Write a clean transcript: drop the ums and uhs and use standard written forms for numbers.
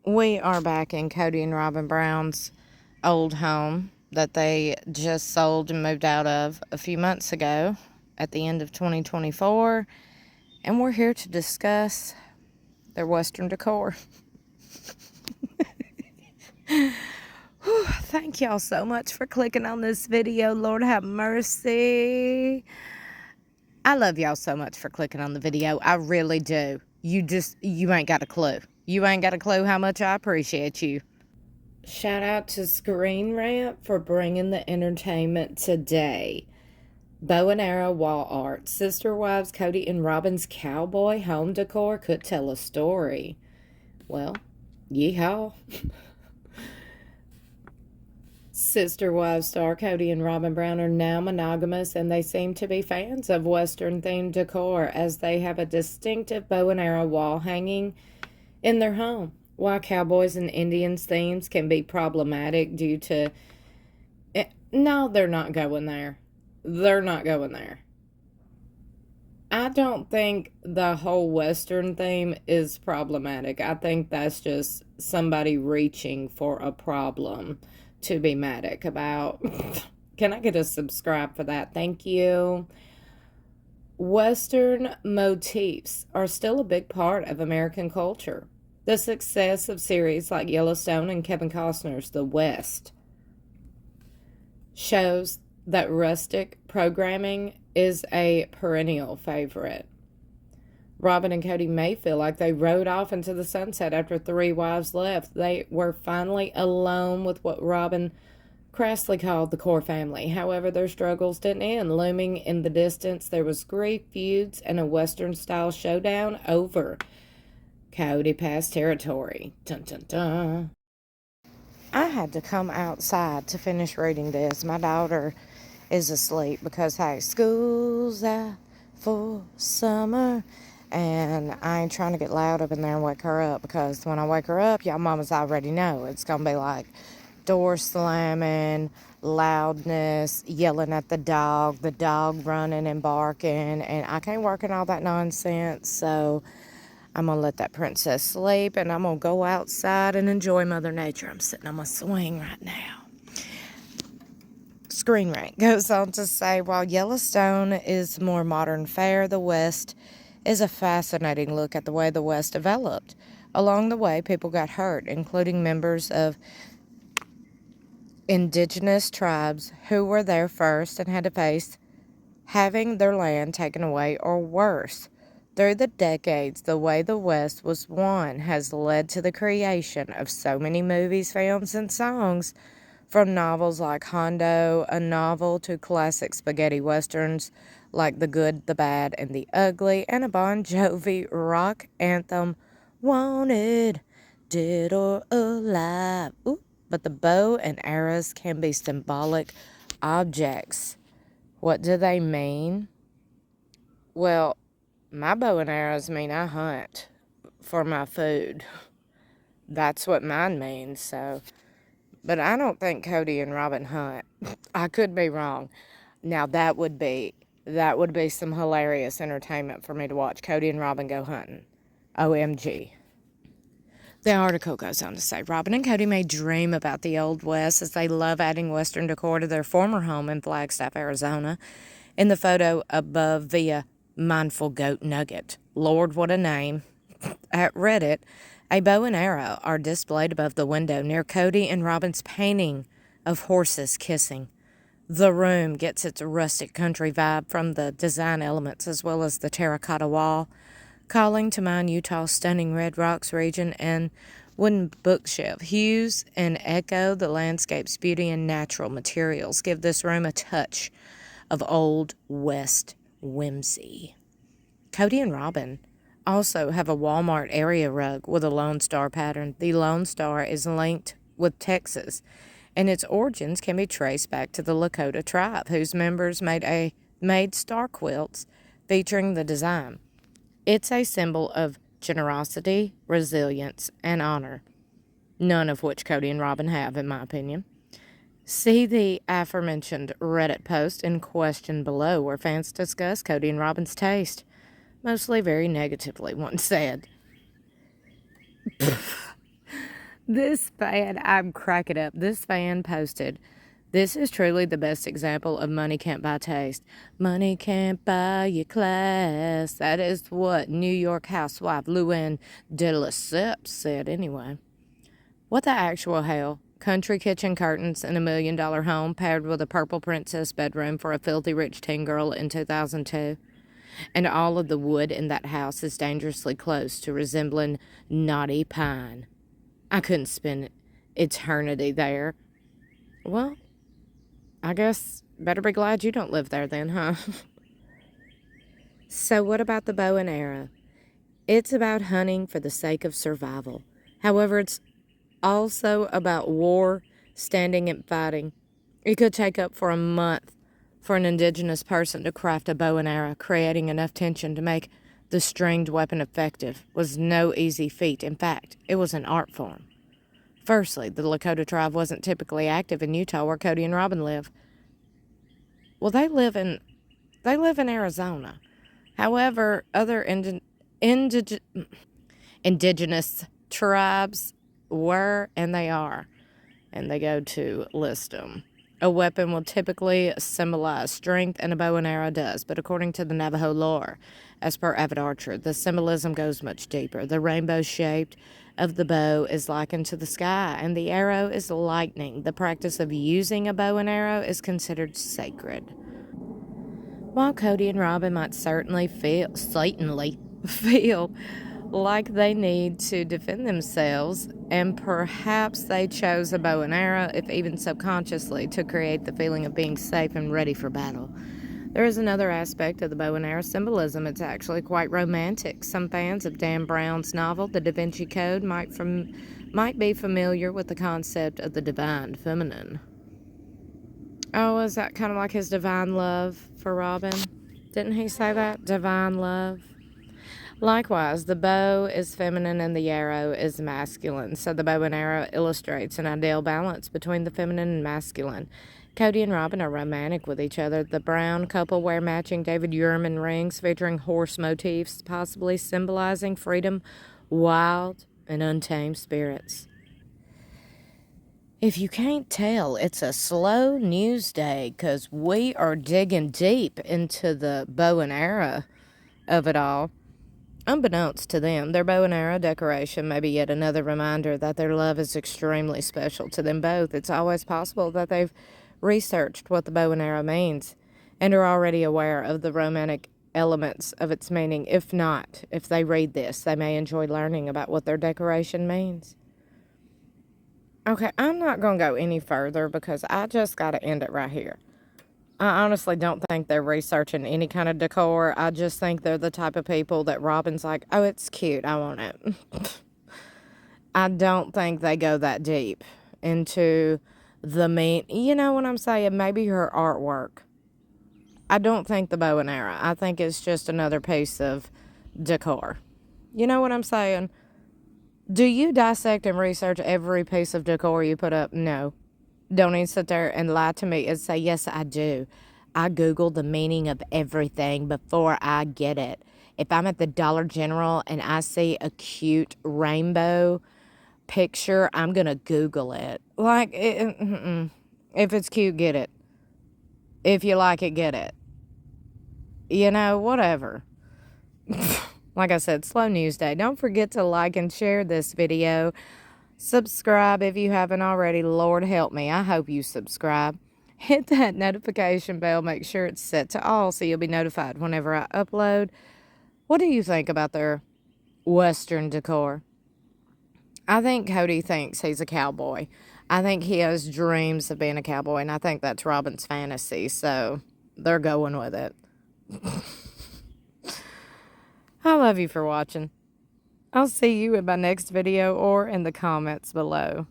We are back in Kody and Robyn Brown's old home that they just sold and moved out of a few months ago at the end of 2024. And we're here to discuss their Western decor. Whew, thank y'all so much for clicking on this video. Lord have mercy. I love y'all so much for clicking on the video. I really do. You ain't got a clue. You ain't got a clue how much I appreciate you. Shout out to Screen Rant for bringing the entertainment today. Bow and arrow wall art. Sister Wives Kody and Robyn's cowboy home decor could tell a story. Well, yeehaw. Sister Wives star Kody and Robyn Brown are now monogamous, and they seem to be fans of Western-themed decor as they have a distinctive bow and arrow wall hanging in their home. While cowboys and Indians themes can be problematic due to... No, they're not going there. They're not going there. I don't think the whole Western theme is problematic. I think that's just somebody reaching for a problem to be matic about. Can I get a subscribe for that? Thank you. Western motifs are still a big part of American culture. The success of series like Yellowstone and Kevin Costner's The West shows that rustic programming is a perennial favorite. Robyn and Kody may feel like they rode off into the sunset after 3 wives left. They were finally alone with what Robyn crassly called the core family. However, their struggles didn't end. Looming in the distance, there was grief, feuds, and a Western-style showdown over Kody Pass territory. Dun, dun, dun. I had to come outside to finish reading this. My daughter is asleep because, hey, school's out for summer. And I ain't trying to get loud up in there and wake her up, because when I wake her up, y'all mamas already know it's going to be like door slamming, loudness, yelling at the dog running and barking. And I can't work in all that nonsense, so I'm going to let that princess sleep, and I'm going to go outside and enjoy Mother Nature. I'm sitting on my swing right now. Screen Rant goes on to say, while Yellowstone is more modern fare, the West is a fascinating look at the way the West developed. Along the way, people got hurt, including members of indigenous tribes who were there first and had to face having their land taken away or worse. Through the decades, the way the West was won has led to the creation of so many movies, films, and songs, from novels like Hondo, a novel, to classic spaghetti westerns like The Good, the Bad, and the Ugly, and a Bon Jovi rock anthem, Wanted, Dead or Alive. Ooh, but the bow and arrows can be symbolic objects. What do they mean? Well, my bow and arrows mean I hunt for my food. That's what mine means, so... But I don't think Kody and Robyn hunt. I could be wrong. Now, that would be some hilarious entertainment for me to watch. Kody and Robyn go hunting. OMG. The article goes on to say, Robyn and Kody may dream about the Old West as they love adding Western decor to their former home in Flagstaff, Arizona. In the photo above via Mindful Goat Nugget. Lord, what a name. At Reddit, a bow and arrow are displayed above the window near Kody and Robyn's painting of horses kissing. The room gets its rustic country vibe from the design elements as well as the terracotta wall, calling to mind Utah's stunning Red Rocks region and wooden bookshelf. Hues and echo the landscape's beauty, and natural materials give this room a touch of Old West whimsy. Kody and Robyn also have a Walmart area rug with a Lone Star pattern. The Lone Star is linked with Texas, and its origins can be traced back to the Lakota tribe, whose members made star quilts featuring the design. It's a symbol of generosity, resilience, and honor, none of which Kody and Robyn have, in my opinion. See the aforementioned Reddit post in question below, where fans discuss Kody and Robyn's taste. Mostly very negatively, one said. This fan, I'm cracking up. This fan posted, "This is truly the best example of money can't buy taste. Money can't buy you class." That is what New York housewife Luann de Lesseps said anyway. What the actual hell? Country kitchen curtains in $1 million home paired with a purple princess bedroom for a filthy rich teen girl in 2002. And all of the wood in that house is dangerously close to resembling knotty pine. I couldn't spend eternity there. Well, I guess better be glad you don't live there then, huh? So what about the bow and arrow? It's about hunting for the sake of survival. However, it's also about war, standing and fighting. It could take up for a month for an indigenous person to craft a bow and arrow. Creating enough tension to make the stringed weapon effective was no easy feat. In fact, it was an art form. Firstly, the Lakota tribe wasn't typically active in Utah where Kody and Robyn live. Well, they live in Arizona. However, other indigenous tribes were, and they are, and they go to list them. A weapon will typically symbolize strength, and a bow and arrow does, but according to the Navajo lore, as per avid archer, the symbolism goes much deeper. The rainbow shaped of the bow is likened to the sky, and the arrow is lightning. The practice of using a bow and arrow is considered sacred. While Kody and Robyn might certainly feel like they need to defend themselves, and perhaps they chose a bow and arrow, if even subconsciously, to create the feeling of being safe and ready for battle. There is another aspect of the bow and arrow symbolism. It's actually quite romantic. Some fans of Dan Brown's novel, The Da Vinci Code, might be familiar with the concept of the divine feminine. Oh, is that kind of like his divine love for Robyn? Didn't he say that? Divine love? Likewise, the bow is feminine and the arrow is masculine, so the bow and arrow illustrates an ideal balance between the feminine and masculine. Kody and Robyn are romantic with each other. The Brown couple wear matching David Yurman rings featuring horse motifs, possibly symbolizing freedom, wild, and untamed spirits. If you can't tell, it's a slow news day because we are digging deep into the bow and arrow of it all. Unbeknownst to them, their bow and arrow decoration may be yet another reminder that their love is extremely special to them both. It's always possible that they've researched what the bow and arrow means and are already aware of the romantic elements of its meaning. If not, if they read this, they may enjoy learning about what their decoration means. Okay, I'm not going to go any further because I just got to end it right here. I honestly don't think they're researching any kind of decor. I just think they're the type of people that Robyn's like, oh, it's cute, I want it. I don't think they go that deep into the mean. You know what I'm saying? Maybe her artwork. I don't think the bow and arrow. I think it's just another piece of decor. You know what I'm saying? Do you dissect and research every piece of decor you put up? No. Don't even sit there and lie to me and say, yes, I do. I Google the meaning of everything before I get it. If I'm at the Dollar General and I see a cute rainbow picture, I'm going to Google it. Like, if it's cute, get it. If you like it, get it. You know, whatever. Like I said, slow news day. Don't forget to like and share this video. Subscribe if you haven't already. Lord help me. I hope you subscribe. Hit that notification bell. Make sure it's set to all so you'll be notified whenever I upload. What do you think about their Western decor? I think Kody thinks he's a cowboy. I think he has dreams of being a cowboy, and I think that's Robyn's fantasy, so they're going with it. I love you for watching. I'll see you in my next video or in the comments below.